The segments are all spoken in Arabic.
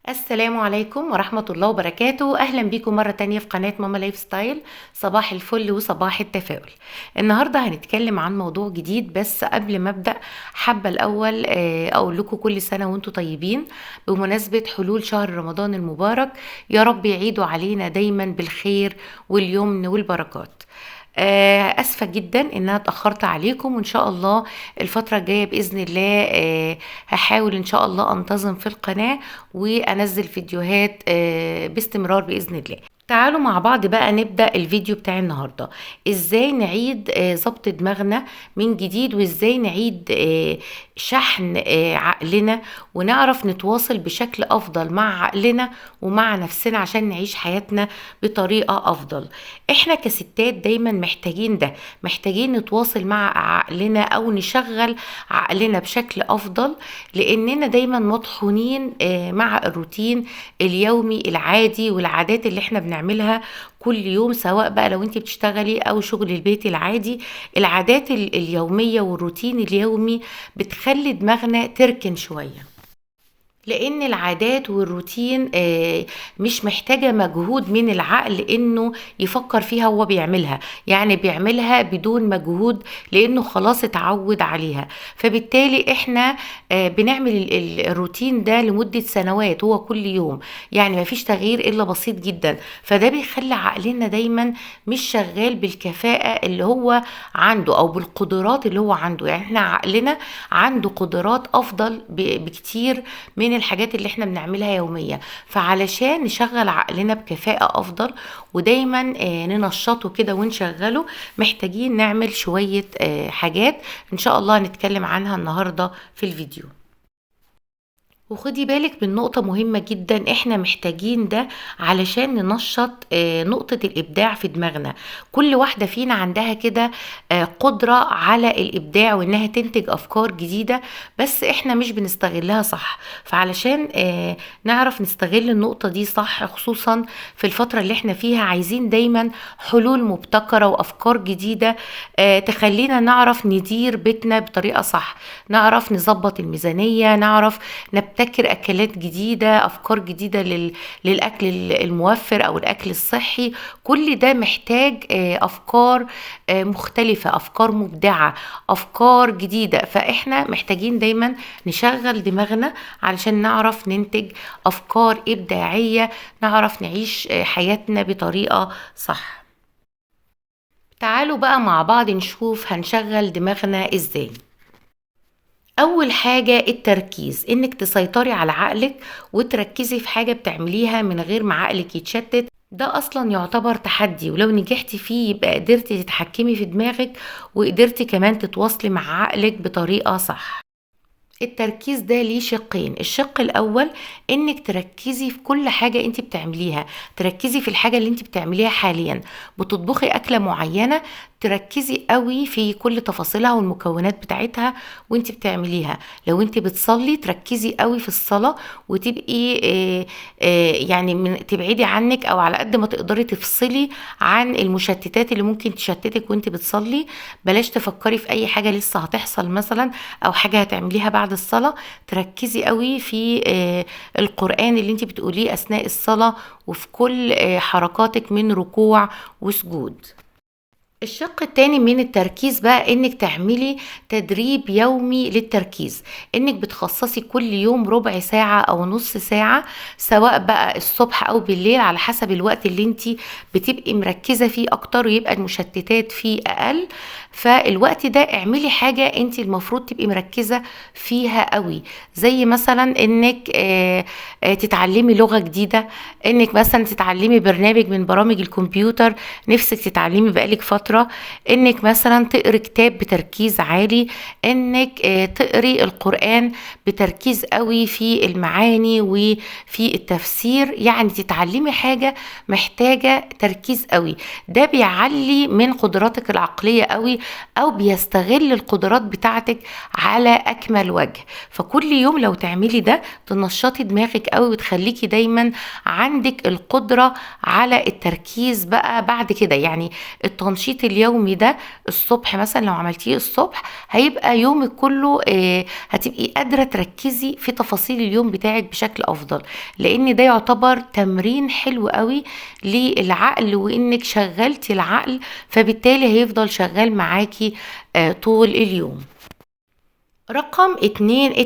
السلام عليكم ورحمة الله وبركاته. أهلا بيكم مرة تانية في قناة ماما لايف ستايل. صباح الفل وصباح التفاؤل. النهاردة هنتكلم عن موضوع جديد، بس قبل ما أبدأ حابة الأول أقول لكم كل سنة وانتم طيبين بمناسبة حلول شهر رمضان المبارك. يا رب يعيدوا علينا دايما بالخير واليمن والبركات. اسفه جدا ان انا اتاخرت عليكم، وان شاء الله الفتره الجايه باذن الله هحاول ان شاء الله انتظم في القناه وانزل فيديوهات باستمرار باذن الله. تعالوا مع بعض بقى نبدأ الفيديو بتاع النهاردة. ازاي نعيد ضبط دماغنا من جديد، وازاي نعيد شحن عقلنا، ونعرف نتواصل بشكل افضل مع عقلنا ومع نفسنا عشان نعيش حياتنا بطريقة افضل. احنا كستات دايما محتاجين ده، محتاجين نتواصل مع عقلنا او نشغل عقلنا بشكل افضل، لاننا دايما مطحونين مع الروتين اليومي العادي والعادات اللي احنا بنعملها كل يوم، سواء بقى لو انت بتشتغلي او شغل البيت العادي. العادات اليومية والروتين اليومي بتخلي دماغنا تركن شوية، لان العادات والروتين مش محتاجة مجهود من العقل انه يفكر فيها وهو بيعملها، يعني بيعملها بدون مجهود لانه خلاص اتعود عليها. فبالتالي احنا بنعمل الروتين ده لمدة سنوات، هو كل يوم، يعني مفيش تغيير الا بسيط جدا. فده بيخلي عقلنا دايما مش شغال بالكفاءة اللي هو عنده او بالقدرات اللي هو عنده. يعني احنا عقلنا عنده قدرات افضل بكتير من الحاجات اللي احنا بنعملها يوميا. فعلشان نشغل عقلنا بكفاءة افضل ودايما ننشطه كده ونشغله، محتاجين نعمل شوية حاجات ان شاء الله هنتكلم عنها النهاردة في الفيديو. وخدي بالك من نقطة مهمة جدا، احنا محتاجين ده علشان ننشط نقطة الإبداع في دماغنا. كل واحدة فينا عندها كده قدرة على الإبداع وإنها تنتج أفكار جديدة، بس احنا مش بنستغلها صح. فعلشان نعرف نستغل النقطة دي صح، خصوصا في الفترة اللي احنا فيها، عايزين دايما حلول مبتكرة وأفكار جديدة تخلينا نعرف ندير بيتنا بطريقة صح، نعرف نظبط الميزانية، نعرف نبتكر اكلات جديده، افكار جديده للاكل الموفر او الاكل الصحي. كل ده محتاج افكار مختلفه، افكار مبدعه، افكار جديده. فاحنا محتاجين دايما نشغل دماغنا علشان نعرف ننتج افكار ابداعيه، نعرف نعيش حياتنا بطريقه صح. تعالوا بقى مع بعض نشوف هنشغل دماغنا ازاي. اول حاجة التركيز، انك تسيطري على عقلك وتركزي في حاجة بتعمليها من غير ما عقلك يتشتت. ده اصلا يعتبر تحدي، ولو نجحتي فيه يبقى قدرتي تتحكمي في دماغك وقدرتي كمان تتواصلي مع عقلك بطريقة صح. التركيز ده ليه شقين. الشق الاول انك تركزي في كل حاجة انت بتعمليها، تركزي في الحاجة اللي انت بتعمليها حاليا. بتطبخي اكلة معينة، تركزي قوي في كل تفاصيلها والمكونات بتاعتها وانت بتعمليها. لو انت بتصلي، تركزي قوي في الصلاة وتبقي يعني تبعدي عنك او على قد ما تقدري تفصلي عن المشتتات اللي ممكن تشتتك وانت بتصلي. بلاش تفكري في اي حاجة لسه هتحصل مثلا او حاجة هتعمليها بعد الصلاة. تركزي قوي في القرآن اللي انت بتقوليه اثناء الصلاة، وفي كل حركاتك من ركوع وسجود. الشق التاني من التركيز بقى انك تعملي تدريب يومي للتركيز، انك بتخصصي كل يوم ربع ساعة او نص ساعة، سواء بقى الصبح او بالليل على حسب الوقت اللي انت بتبقي مركزة فيه اكتر ويبقى المشتتات فيه اقل. فالوقت ده اعملي حاجة انت المفروض تبقي مركزة فيها قوي، زي مثلا انك تتعلمي لغة جديدة، انك مثلا تتعلمي برنامج من برامج الكمبيوتر نفسك تتعلمي بقالك فترة، انك مثلا تقري كتاب بتركيز عالي، انك تقري القرآن بتركيز قوي في المعاني وفي التفسير. يعني تتعلمي حاجة محتاجة تركيز قوي. ده بيعلي من قدراتك العقلية قوي، او بيستغل القدرات بتاعتك على اكمل وجه. فكل يوم لو تعملي ده تنشطي دماغك قوي وتخليكي دايما عندك القدرة على التركيز بقى بعد كده. يعني التنشيط التنشيط اليومي ده الصبح مثلا، لو عملتيه الصبح هيبقى يومك كله هتبقي قادرة تركزي في تفاصيل اليوم بتاعك بشكل أفضل، لأن ده يعتبر تمرين حلو قوي للعقل، وإنك شغلتي العقل فبالتالي هيفضل شغال معاكي طول اليوم. رقم 2،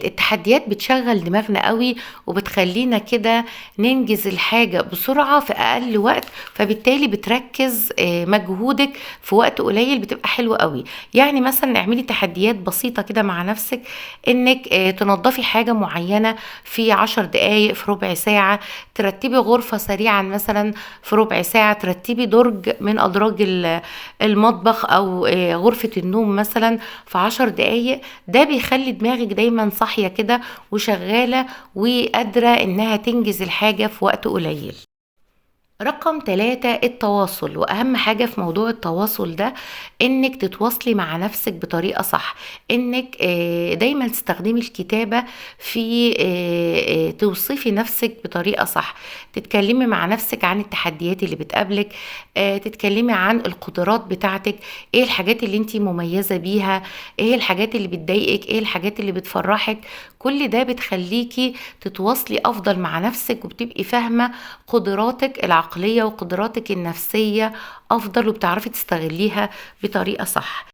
التحديات بتشغل دماغنا قوي وبتخلينا كده ننجز الحاجة بسرعة في أقل وقت، فبالتالي بتركز مجهودك في وقت قليل، بتبقى حلوة قوي. يعني مثلا اعملي تحديات بسيطة كده مع نفسك، انك تنظفي حاجة معينة في 10 دقايق، في ربع ساعة، ترتبي غرفة سريعا مثلا في ربع ساعة، ترتبي درج من أدراج المطبخ أو غرفة النوم مثلا في 10 دقايق. ده بيخلي دماغك دايما صاحية كده وشغالة وقادرة انها تنجز الحاجة في وقت قليل. رقم 3، التواصل. وأهم حاجة في موضوع التواصل ده إنك تتواصلي مع نفسك بطريقة صح، إنك دايما تستخدمي الكتابة في توصفي نفسك بطريقة صح، تتكلمي مع نفسك عن التحديات اللي بتقابلك، تتكلمي عن القدرات بتاعتك، ايه الحاجات اللي انتي مميزة بيها، ايه الحاجات اللي بتضايقك، ايه الحاجات اللي بتفرحك. كل ده بتخليكي تتواصلي أفضل مع نفسك، وبتبقي فاهمة قدراتك العقلية وقدراتك النفسية أفضل، وبتعرفي تستغليها بطريقة صح.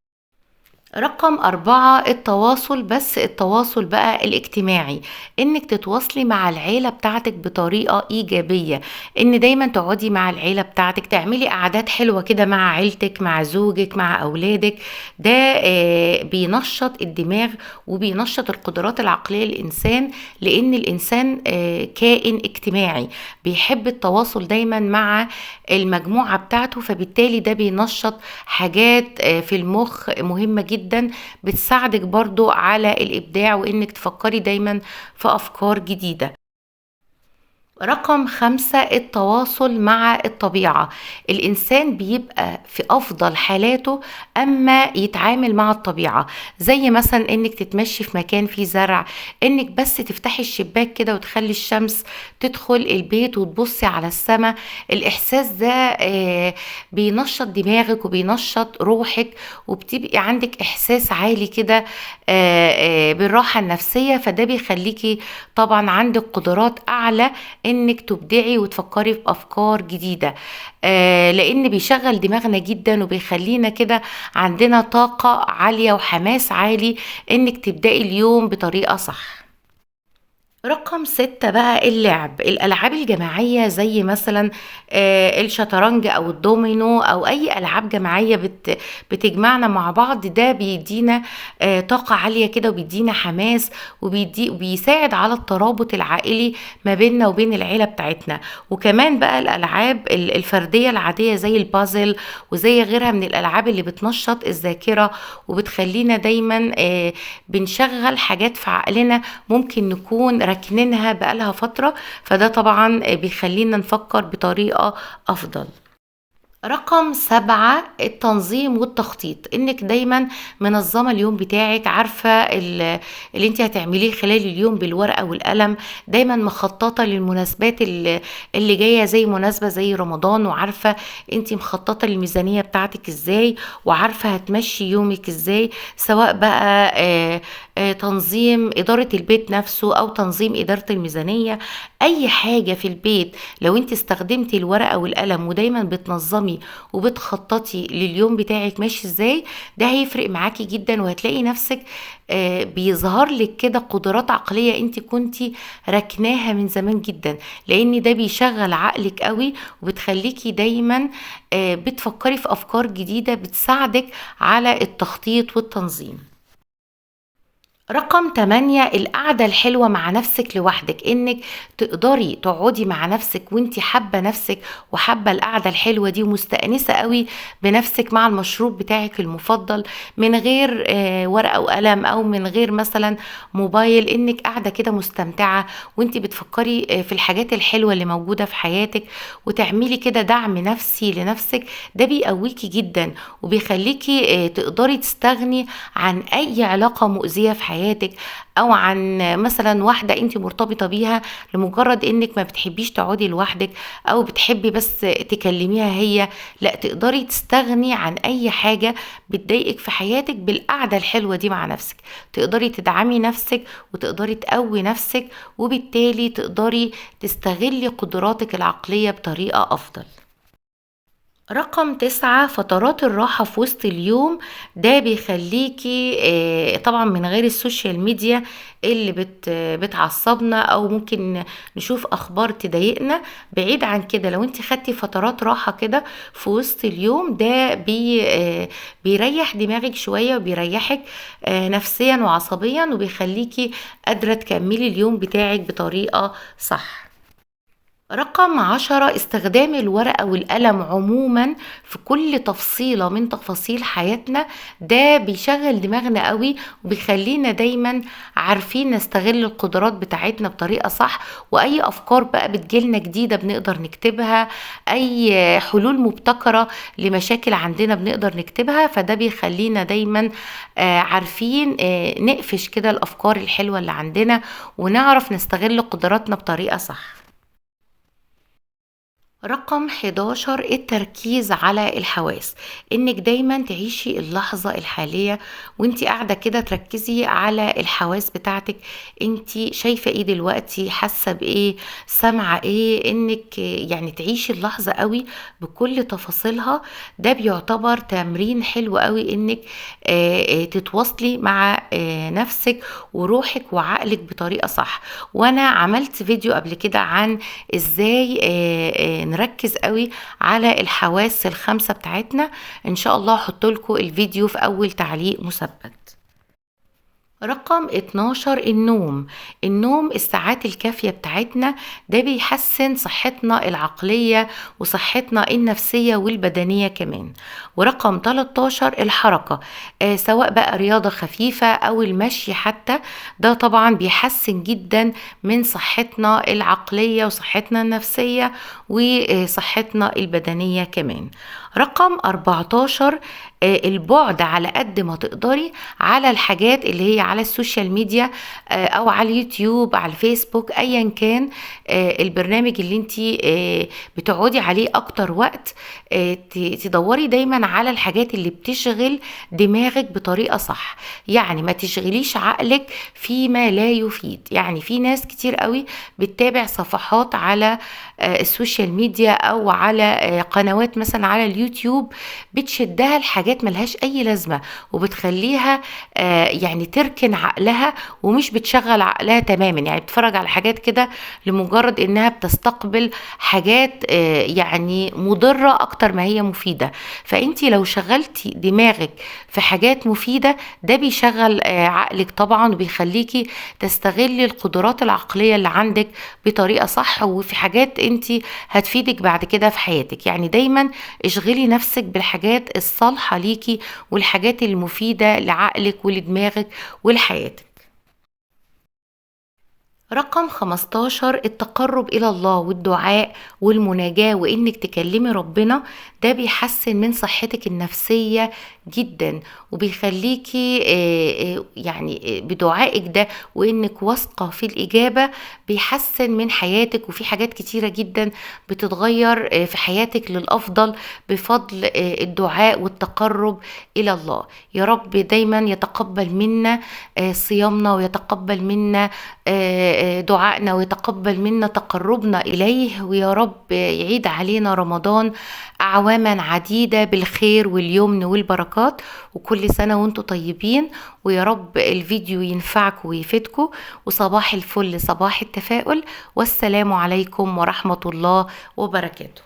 رقم 4، التواصل، بس التواصل بقى الاجتماعي، انك تتواصلي مع العيلة بتاعتك بطريقة ايجابية، ان دايما تقعدي مع العيلة بتاعتك، تعملي قعدات حلوة كده مع عيلتك، مع زوجك، مع اولادك. ده بينشط الدماغ وبينشط القدرات العقلية للإنسان، لان الإنسان كائن اجتماعي بيحب التواصل دايما مع المجموعة بتاعته، فبالتالي ده بينشط حاجات في المخ مهمة جدا، بتساعدك برضو على الإبداع وإنك تفكري دايما في أفكار جديدة. رقم 5، التواصل مع الطبيعة. الإنسان بيبقى في أفضل حالاته أما يتعامل مع الطبيعة، زي مثلا إنك تتمشي في مكان فيه زرع، إنك بس تفتحي الشباك كده وتخلي الشمس تدخل البيت وتبصي على السماء. الإحساس ده بينشط دماغك وبينشط روحك، وبتبقي عندك إحساس عالي كده بالراحة النفسية، فده بيخليكي طبعا عندك قدرات أعلى انك تبدعي وتفكري في افكار جديدة، لان بيشغل دماغنا جدا وبيخلينا كده عندنا طاقة عالية وحماس عالي انك تبدأي اليوم بطريقة صح. رقم 6 بقى، الألعاب الجماعية، زي مثلا الشطرنج أو الدومينو أو أي ألعاب جماعية بتجمعنا مع بعض. ده بيدينا طاقة عالية كده، وبيدينا حماس، وبيساعد على الترابط العائلي ما بيننا وبين العيلة بتاعتنا. وكمان بقى الألعاب الفردية العادية زي البازل وزي غيرها من الألعاب اللي بتنشط الذاكرة، وبتخلينا دايما بنشغل حاجات في عقلنا ممكن نكون راكنينها بقالها فترة، فده طبعا بيخلينا نفكر بطريقة أفضل. رقم 7، التنظيم والتخطيط، انك دايما منظمة اليوم بتاعك، عارفة اللي انت هتعمليه خلال اليوم بالورقة والقلم، دايما مخططة للمناسبات اللي جاية، زي مناسبة زي رمضان، وعارفة انت مخططة للميزانية بتاعتك ازاي، وعارفة هتمشي يومك ازاي، سواء بقى تنظيم إدارة البيت نفسه أو تنظيم إدارة الميزانية. أي حاجة في البيت لو انت استخدمتي الورقة والقلم ودايما بتنظمي وبتخططي لليوم بتاعك ماشي ازاي، ده هيفرق معاكي جدا، وهتلاقي نفسك بيظهر لك كده قدرات عقلية انت كنتي ركناها من زمان جدا، لان ده بيشغل عقلك قوي وبتخليكي دايما بتفكري في افكار جديدة بتساعدك على التخطيط والتنظيم. رقم 8، القعدة الحلوة مع نفسك لوحدك، انك تقدري تقعدي مع نفسك وانتي حابة نفسك وحابة القعدة الحلوة دي ومستأنسة قوي بنفسك مع المشروب بتاعك المفضل، من غير ورقة وقلم او من غير مثلا موبايل، انك قاعدة كده مستمتعة وانتي بتفكري في الحاجات الحلوة اللي موجودة في حياتك، وتعملي كده دعم نفسي لنفسك. ده بيقويكي جدا وبيخليكي تقدري تستغني عن اي علاقة مؤذية في حياتك. حياتك، او عن مثلا واحدة انت مرتبطة بيها لمجرد انك ما بتحبيش تقعدي لوحدك او بتحبي بس تكلميها هي، لا تقدري تستغني عن اي حاجة بتضايقك في حياتك بالقعدة الحلوة دي مع نفسك. تقدري تدعمي نفسك وتقدري تقوي نفسك، وبالتالي تقدري تستغلي قدراتك العقلية بطريقة أفضل. رقم 9، فترات الراحة في وسط اليوم. ده بيخليكي طبعا من غير السوشيال ميديا اللي بتعصبنا او ممكن نشوف اخبار تضايقنا. بعيد عن كده، لو انت خدتي فترات راحة كده في وسط اليوم، ده بيريح دماغك شوية وبيريحك نفسيا وعصبيا، وبيخليكي قادرة تكملي اليوم بتاعك بطريقة صح. رقم 10، استخدام الورقة والقلم عموما في كل تفصيلة من تفاصيل حياتنا. ده بيشغل دماغنا قوي وبيخلينا دايما عارفين نستغل القدرات بتاعتنا بطريقة صح، وأي أفكار بقى بتجيلنا جديدة بنقدر نكتبها، أي حلول مبتكرة لمشاكل عندنا بنقدر نكتبها. فده بيخلينا دايما عارفين نقفش كده الأفكار الحلوة اللي عندنا، ونعرف نستغل قدراتنا بطريقة صح. رقم 11، التركيز على الحواس. انك دايما تعيشي اللحظة الحالية وانتي قاعدة كده، تركزي على الحواس بتاعتك. انتي شايفة ايه دلوقتي، حاسة بايه، سامعة ايه، انك يعني تعيشي اللحظة قوي بكل تفاصيلها. ده بيعتبر تمرين حلو قوي انك تتواصلي مع نفسك وروحك وعقلك بطريقة صح. وانا عملت فيديو قبل كده عن ازاي نركز قوي على الحواس الخمسة بتاعتنا. ان شاء الله هحط لكم الفيديو في اول تعليق مثبت. رقم 12، النوم الساعات الكافية بتاعتنا. ده بيحسن صحتنا العقلية وصحتنا النفسية والبدنية كمان. ورقم 13، الحركة، سواء بقى رياضة خفيفة أو المشي حتى. ده طبعا بيحسن جدا من صحتنا العقلية وصحتنا النفسية وصحتنا البدنية كمان. رقم 14، البعد على قد ما تقدري على الحاجات اللي هي على السوشيال ميديا او على اليوتيوب، على الفيسبوك، ايا كان البرنامج اللي انتي بتقعدي عليه اكتر وقت. تدوري دايما على الحاجات اللي بتشغل دماغك بطريقة صح. يعني ما تشغليش عقلك فيما لا يفيد. يعني في ناس كتير قوي بتتابع صفحات على السوشيال ميديا او على قنوات مثلا على اليوتيوب، بتشدها لحاجات ملهاش اي لازمة وبتخليها يعني تركن عقلها ومش بتشغل عقلها تماما. يعني بتتفرج على حاجات كده لمجرد انها بتستقبل حاجات يعني مضرة اكتر ما هي مفيدة. فانتي لو شغلتي دماغك في حاجات مفيدة، ده بيشغل عقلك طبعا وبيخليكي تستغلي القدرات العقلية اللي عندك بطريقة صح، وفي حاجات انتي هتفيدك بعد كده في حياتك. يعني دايما اشغلي نفسك بالحاجات الصالحة ليكي والحاجات المفيدة لعقلك ولدماغك ولحياتك. رقم 15، التقرب إلى الله والدعاء والمناجاة وإنك تكلمي ربنا. ده بيحسن من صحتك النفسية جدا وبيخليكي يعني بدعائك ده وإنك واثقة في الإجابة بيحسن من حياتك. وفي حاجات كتيرة جدا بتتغير في حياتك للأفضل بفضل الدعاء والتقرب إلى الله. يا رب دايما يتقبل منا صيامنا، ويتقبل منا دعائنا، ويتقبل منا تقربنا إليه. ويا رب يعيد علينا رمضان أعواما عديدة بالخير واليمن والبركات. وكل سنة وانتم طيبين، ويا رب الفيديو ينفعكم ويفيدكم. وصباح الفل، صباح التفاؤل، والسلام عليكم ورحمة الله وبركاته.